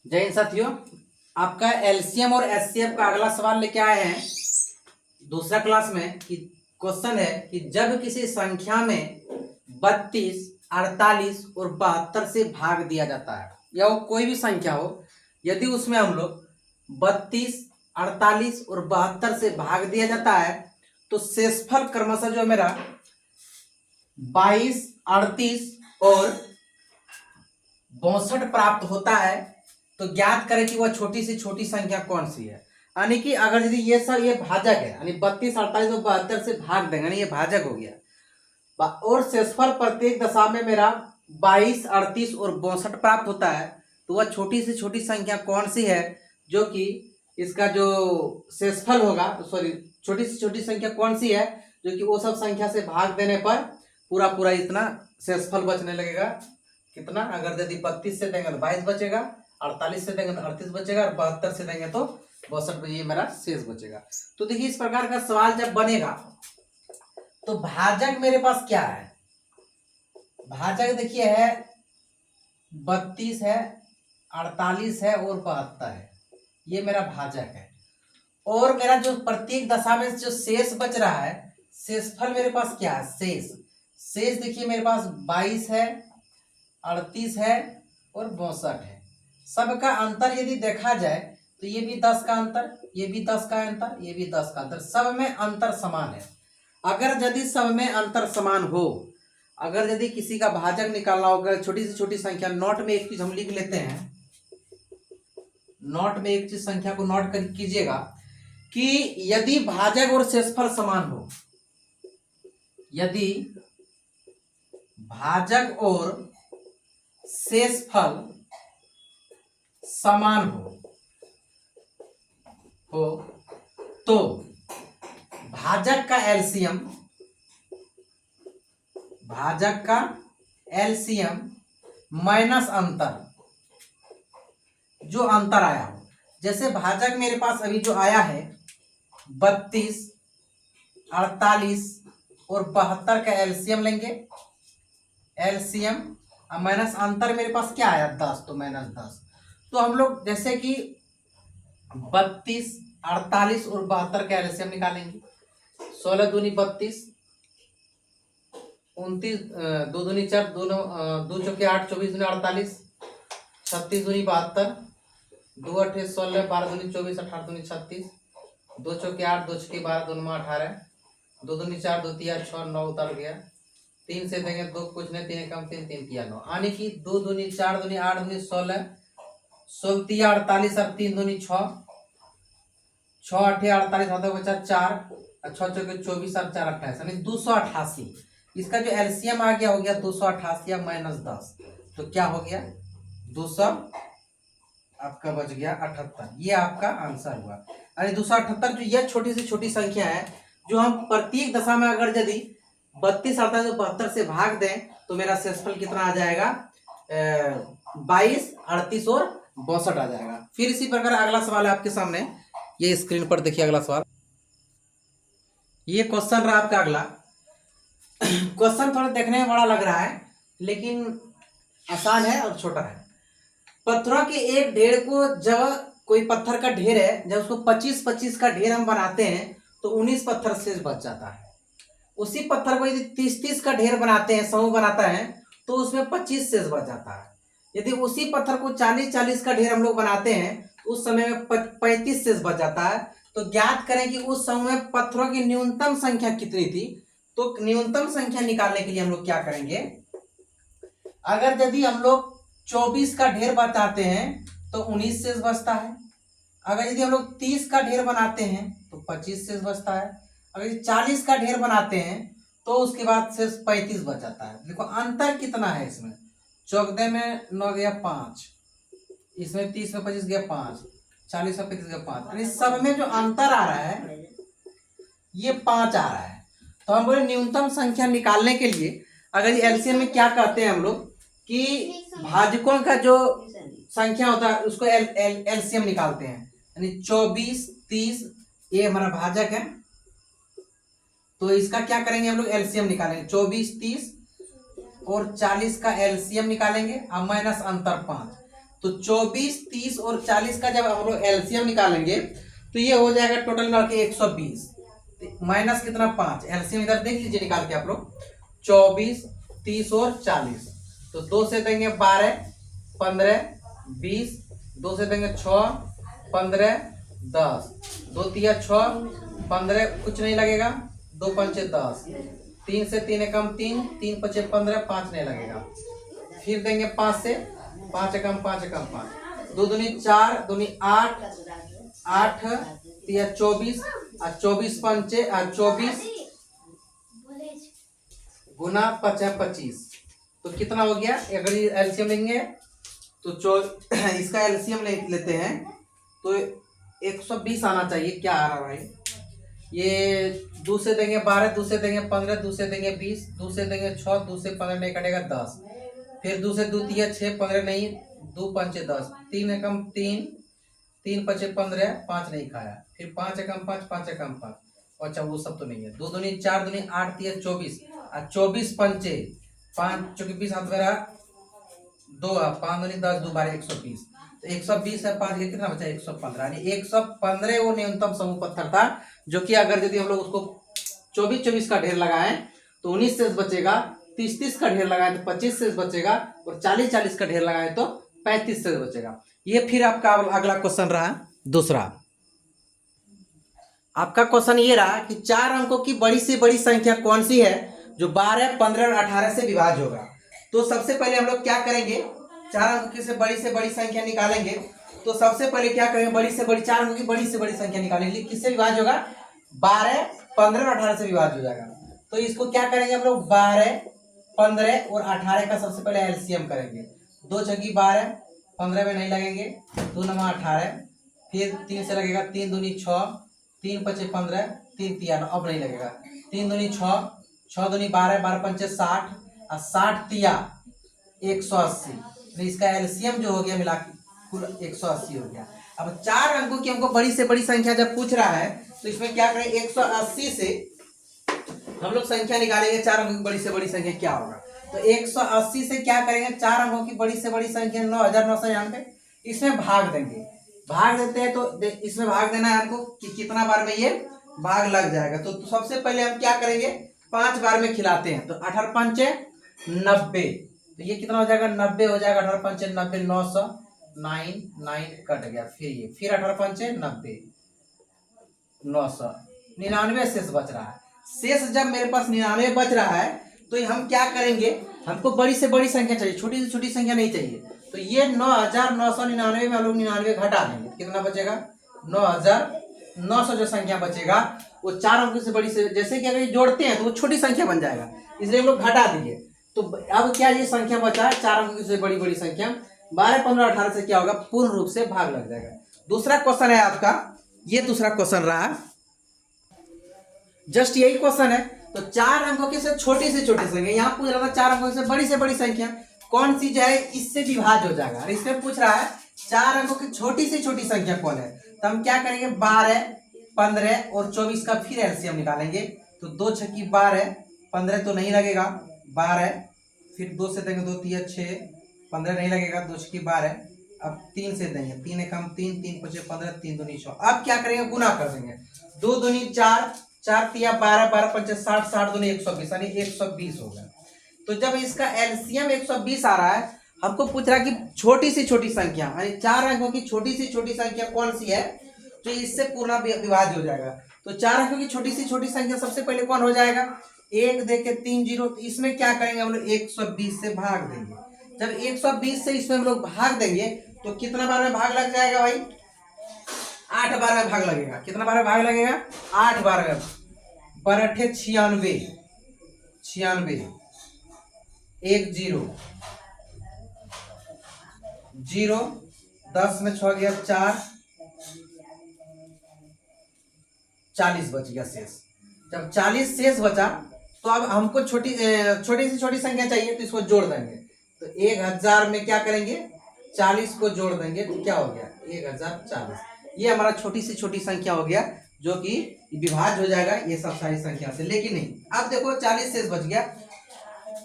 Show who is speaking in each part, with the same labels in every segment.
Speaker 1: जय हिंद साथियों, आपका एलसीएम और एचसीएफ का अगला सवाल लेके आए हैं दूसरा क्लास में। कि क्वेश्चन है कि जब किसी संख्या में 32, 48 और 72 से भाग दिया जाता है, या वो कोई भी संख्या हो, यदि उसमें हम लोग 32, 48 और 72 से भाग दिया जाता है तो शेषफल क्रमशः जो है मेरा 22, 38 और 62 प्राप्त होता है। तो ज्ञात करें कि वह छोटी से छोटी संख्या कौन सी है। यानी कि अगर यदि ये सब ये भाजक है, यानी 32, 48 और 72 से भाग देंगे, ये भाजक हो गया, और शेषफल प्रत्येक दशा में मेरा 22, 38 और 62 प्राप्त होता है। तो वह छोटी से छोटी संख्या कौन सी है जो कि इसका जो शेषफल होगा, सॉरी, छोटी से छोटी संख्या कौन सी है जो कि वो सब संख्या से भाग देने पर पूरा पूरा इतना शेषफल बचने लगेगा। कितना? अगर यदि 32 से देंगे तो 22 बचेगा, 48 से देंगे तो 38 बचेगा, और 72 से देंगे तो 62, ये मेरा शेष बचेगा। तो देखिए, इस प्रकार का सवाल जब बनेगा तो भाजक मेरे पास क्या है? भाजक देखिए है 32 है, 48 है और 72 है, ये मेरा भाजक है। और मेरा जो प्रत्येक दशा में जो शेष बच रहा है, शेषफल मेरे पास क्या है? शेष देखिए मेरे पास 22 है, 38 है और 62 है। सबका अंतर यदि देखा जाए तो ये भी 10 का अंतर, ये भी 10 का अंतर, ये भी 10 का अंतर, सब में अंतर समान है। अगर यदि सब में अंतर समान हो, अगर यदि किसी का भाजक निकालना होगा, छोटी से छोटी संख्या, नोट में एक चीज हम लिख लेते हैं, नोट में एक चीज संख्या को नोट कर कीजिएगा कि यदि भाजक और शेषफल समान हो, यदि भाजक और शेषफल समान हो तो भाजक का एलसीएम, माइनस अंतर, जो अंतर आया हो। जैसे भाजक मेरे पास अभी जो आया है 32, 48 और 72 का एलसीएम लेंगे, एलसीएम माइनस अंतर मेरे पास क्या आया? 10, तो माइनस 10। तो हम लोग जैसे कि 32, 48 और 72 का एलसीएम निकालेंगे। 16 दूनी 32, 29, 2 दूनी 4, 2 चौके 8, 24 दूनी 48, 36 दूनी 72, 2 अठे 16, 12 दूनी 24, 18 दूनी 36, 2 चौके 8, 2 छके 12, 2 9 18, 2 दूनी 4, 2 तिया 6, 9 उतर गया। 3 से देंगे 2 कुछ नहीं, 3 कम 3, 3 तिया 9, यानी कि 2 दूनी 4 दूनी 8 दूनी 16, 16 तिया 48 और 3 दूनी 6, 6 अठे 48, हाथों बचा 4, 6 चौके 24 और 4 28, यानी 288। इसका जो एलसीएम आ गया हो गया 288 या माइनस 10, तो क्या हो गया? 200 आपका बच गया 78। ये आपका आंसर हुआ। यानी 278 जो यह छोटी से छोटी संख्या है, जो हम प्रत्येक दशा में अगर यदि 32, 48 और 72 से भाग दें तो मेरा शेषफल कितना आ जाएगा? 22, 38 और 62 आ जाएगा। फिर इसी प्रकार अगला सवाल है आपके सामने, ये स्क्रीन पर देखिए अगला सवाल। ये क्वेश्चन रहा आपका अगला। क्वेश्चन थोड़ा देखने में बड़ा लग रहा है लेकिन आसान है और छोटा है। पत्थरों के एक ढेर को, जब कोई पत्थर का ढेर है, जब उसको 25-25 का ढेर हम बनाते हैं तो 19 पत्थर शेष बच जाता है। उसी पत्थर को यदि 30-30 का ढेर बनाते हैं, समूह बनाता है, तो उसमें 25 शेष बच जाता है। यदि उसी पत्थर को 40-40 का ढेर हम लोग बनाते हैं तो उस समय में 35 शेष बच जाता है। तो ज्ञात करें कि उस समूह में पत्थरों की न्यूनतम संख्या कितनी थी। तो न्यूनतम संख्या निकालने के लिए हम लोग क्या करेंगे? अगर यदि हम लोग 24 का ढेर बनाते हैं तो 19 शेष बचता है। अगर यदि हम लोग 30 का ढेर बनाते हैं तो 25 शेष बचता है। अगर 40 का ढेर बनाते हैं तो उसके बाद शेष 35 बच जाता है। देखो अंतर कितना है इसमें, 14 में 9 गया 5, इसमें 30 में 25 गया 5, 40 में 35 गया 5, यानी सब में जो अंतर आ रहा है ये 5 आ रहा है। तो हम बोले न्यूनतम संख्या निकालने के लिए अगर एलसीएम में क्या कहते हैं हम लोग कि भाजकों का जो संख्या होता है उसको एलसीएम निकालते हैं। यानी 24, 30 ये हमारा भाजक है, तो इसका क्या करेंगे हम लोग? एलसीएम निकालेंगे। 24, 30 और 40 का एलसीएम निकालेंगे और माइनस अंतर 5, तो 24, 30 और 40 का जब हम लोग एलसीएम निकालेंगे तो ये हो जाएगा टोटल मिला के 120 माइनस कितना 5। एलसीएम इधर देख लीजिए निकाल के आप लोग, 24, 30 और 40। तो 2 से देंगे 12, 15, 20, 2 से देंगे 6, 15, 10, 2 तिया 6, 15 कुछ नहीं लगेगा, 2 पंचे 10, 3 से 3 एकम 3, 3 पचे 15, 5 नहीं लगेगा। फिर देंगे 5 से, 5 एकम 5 एकम 5, 2 दूनी 4, दूनी 8, 8 तिया 24 और 24 पंचे 24 गुना 25, तो कितना हो गया। अगर एलसीएम लेंगे तो इसका एलसीएम लेते हैं तो 120 आना चाहिए। क्या आ रहा भाई, ये 2 से देंगे 12, 2 से देंगे 15, 2 से देंगे 20, 2 से देंगे 6, 2 से 15 नहीं कटेगा 10, फिर 2 से 2 तिया 6, 15 नहीं, 2 पंचे 10, 3 एकम 3, 3 पचे 15, 5 नहीं खाया, फिर 5 एकम 5, 5 एकम 5, अच्छा वो सब तो नहीं है। 2 दूनी 4, दूनी 8 तिया 24 और 24 पंचे 5 चौकी 20 हाथ मेरा 2, 5 दूनी 10, 2 12 120, तो 120 है 5 के कितना बचा 115, यानी 115 वो न्यूनतम समूह पत्थर था, जो कि अगर यदि हम लोग उसको 24 का ढेर लगाएं तो 19 शेष बचेगा, 30 का ढेर लगाएं तो 25 शेष बचेगा, और 40 का ढेर लगाएं तो 35 शेष बचेगा। ये फिर आपका अगला क्वेश्चन रहा दूसरा। आपका क्वेश्चन ये रहा कि 4 अंकों की बड़ी से बड़ी संख्या कौन सी है जो 12, 15 और 18 से विभाज्य होगा। तो सबसे पहले हम लोग क्या करेंगे, 4 अंकों की से बड़ी संख्या निकालेंगे। तो सबसे पहले क्या करेंगे, बड़ी से बड़ी 4 अंकों की बड़ी से बड़ी संख्या निकालेंगे। किससे विभाज्य होगा, 12, 15 और 18 से विभाज्य हो जाएगा। तो इसको क्या करेंगे हम लोग, 12, 15 और 18 का सबसे पहले एलसीएम करेंगे। 2 छक्की 12, 15 में नहीं लगेंगे, 2 नमा 18, फिर 3 से लगेगा, 3 दूनी 6, 3 पचे 15, 3 तिया 9, अब नहीं लगेगा, 3 दूनी 6, 6 दूनी 12, 12 पंचे 60 और 60 तिया 180, तो इसका एलसीएम जो हो गया मिला कुल 180 हो गया। अब 4 अंकों की हमको बड़ी से बड़ी संख्या जब पूछ रहा है तो इसमें क्या करें, 180 से हम लोग संख्या निकालेंगे। 4 अंकों की बड़ी से बड़ी संख्या क्या होगा, तो 180 से क्या करेंगे, 4 अंकों की बड़ी से बड़ी संख्या 9999, इसमें भाग देंगे। भाग देते हैं तो इसमें भाग देना है हमको कि कितना बार में ये भाग लग जाएगा। तो सबसे पहले हम क्या करेंगे, 5 बार में खिलाते हैं। तो 18 पंचे 90, तो ये कितना हो जाएगा, 90 हो जाएगा। 18 पंचे 90, 900, 9 कट गया। फिर 18 पंचे 90, 900, 99 शेष बच रहा है। शेष जब मेरे पास 99 बच रहा है तो हम क्या करेंगे, हमको बड़ी से बड़ी संख्या चाहिए, छोटी से छोटी संख्या नहीं चाहिए। तो ये 9999 में हम लोग 99 घटा देंगे, कितना बचेगा, 9900 जो संख्या बचेगा वो 4 अंकों से बड़ी से, जैसे कि अगर जोड़ते हैं तो वो छोटी संख्या बन जाएगा, इसलिए हम लोग घटा देंगे। तो अब क्या ये संख्या बचा है 4 अंकों से बड़ी संख्या, 12, 15, 18 से क्या होगा, पूर्ण रूप से भाग लग जाएगा। दूसरा क्वेश्चन है आपका, ये दूसरा क्वेश्चन रहा, जस्ट यही क्वेश्चन है। तो 4 अंकों की से छोटी संख्या, यहाँ पूछ रहा था 4 अंकों से बड़ी संख्या कौन सी जो है इससे विभाज्य हो जाएगा। और इसमें पूछ रहा है 4 अंकों की छोटी संख्या कौन है। तो हम क्या करेंगे, 12, 15 और 24 का फिर एलसीएम निकालेंगे। तो 2 छक्की 12, 15 तो नहीं लगेगा, 12, फिर 2 से देंगे 2 तिया 6, 15 नहीं लगेगा, 2 छक्की 12, अब 3 से देंगे, 3 एकम 3, 3 पचे 15, 3 दूनी 6। अब क्या करेंगे, गुना कर देंगे, 2 दूनी 4, 4 तिया 12, 12 पंचे 60, 60 दूनी 120, यानी 120 होगा। तो जब इसका एलसीएम 120 आ रहा है, हमको पूछ रहा है कि छोटी से छोटी संख्या, यानी 4 अंकों की छोटी से छोटी संख्या कौन सी है जो इससे पूर्ण विभाज्य हो जाएगा। तो 4 अंकों की छोटी से छोटी संख्या सबसे पहले कौन हो जाएगा, 1 देके 3 0, तो इसमें क्या करेंगे हम लोग 120 से भाग देंगे। जब 120 से इसमें हम लोग भाग देंगे तो कितना बार में भाग लग जाएगा भाई, 8 बार में भाग लगेगा। कितना बार में भाग लगेगा, 8 बार में। 12 96, 1 0 0, 10 में 6 गया 4, 40 बच गया शेष। जब 40 शेष बचा तो अब हमको छोटी से छोटी संख्या चाहिए, तो इसको जोड़ देंगे। तो 1000 में क्या करेंगे, 40 को जोड़ देंगे, तो क्या हो गया 1040। ये हमारा छोटी से छोटी संख्या हो गया जो कि विभाज्य हो जाएगा ये सब सारी संख्या से। लेकिन नहीं, अब देखो 40 शेष बच गया,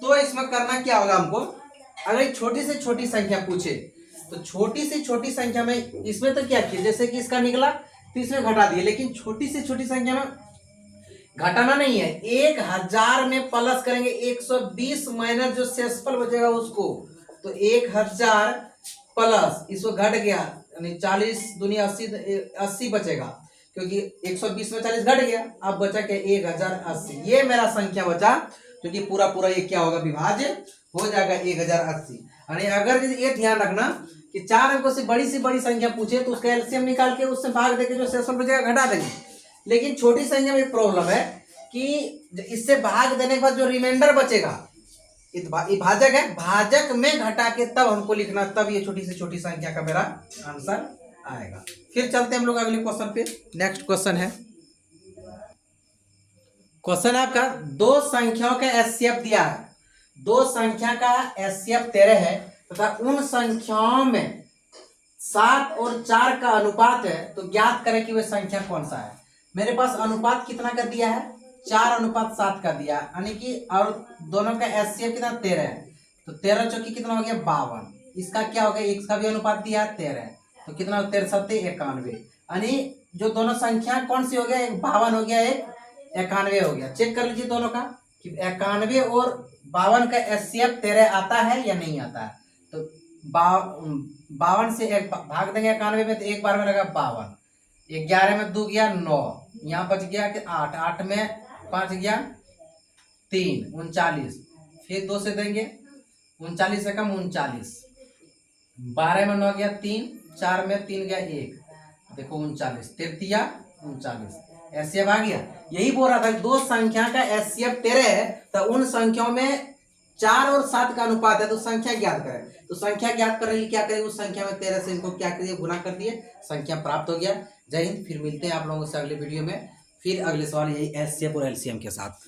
Speaker 1: तो इसमें करना क्या होगा हमको, अगर छोटी से छोटी संख्या पूछे तो छोटी से छोटी संख्या में इसमें तो क्या किया, जैसे कि इसका निकला तो इसमें घटा दिए, लेकिन छोटी से छोटी संख्या में घटाना नहीं है। 1000 में प्लस करेंगे 120 माइनस जो शेषफल बचेगा उसको, तो 1000 प्लस इसको घट गया, यानी 40 दूनी 80 बचेगा, क्योंकि 120 में 40 घट गया, अब बचा क्या 1080। ये मेरा संख्या बचा, क्योंकि पूरा पूरा ये क्या होगा, विभाज्य हो जाएगा 1080। यानी अगर ये ध्यान रखना कि 4 अंकों से बड़ी संख्या पूछे तो उसका एलसीएम निकाल के उससे भाग देके जो शेषफल बचेगा घटा देंगे। लेकिन छोटी संख्या में एक प्रॉब्लम है कि इससे भाग देने के बाद जो रिमाइंडर बचेगा, भाजक है, भाजक में घटा के तब हमको लिखना, तब ये छोटी से छोटी संख्या का मेरा आंसर आएगा। फिर चलते हम लोग अगले क्वेश्चन पे। नेक्स्ट क्वेश्चन है, क्वेश्चन आपका दो संख्याओं का एचसीएफ दिया है, दो संख्या का एचसीएफ 13 है तथा उन संख्याओं में 7 और 4 का अनुपात है, तो ज्ञात करें कि वह संख्या कौन सा है। मेरे पास अनुपात कितना कर दिया है, 4:7 का दिया, यानी कि और दोनों का एचसीएफ कितना 13 है, तो 13 चौकी कितना हो गया 52। इसका क्या हो गया, इसका भी अनुपात दिया है 13, तो कितना 13 7 91, यानी जो दोनों संख्या कौन सी हो गया, एक 52 हो गया, एक 91 हो गया। चेक कर लीजिए दोनों का कि 91 और 52 का एचसीएफ 13 आता है या नहीं आता है। तो 52 से एक भाग देंगे 91 में, तो एक बार में लगा 52, 11 में 2 गया 9, यहाँ बच गया कि 8, 8 में 5 गया 3, 39, फिर 2 से देंगे 39 से कम 39, 12 में 9 गया 3, 4 में 3 गया 1, देखो 39, 33 39, एचसीएफ आ गया। यही बोल रहा था दो संख्या का एचसीएफ 13 है, तो उन संख्याओं में 4 और 7 का अनुपात है, तो संख्या ज्ञात करें। तो संख्या ज्ञात करने के लिए क्या करें, उस संख्या में 13 से इनको क्या करिए, गुना कर दिए, संख्या प्राप्त हो गया। जय हिंद। फिर मिलते हैं आप लोगों से अगले वीडियो में, फिर अगले सवाल यही एचसीएफ और एलसीएम के साथ।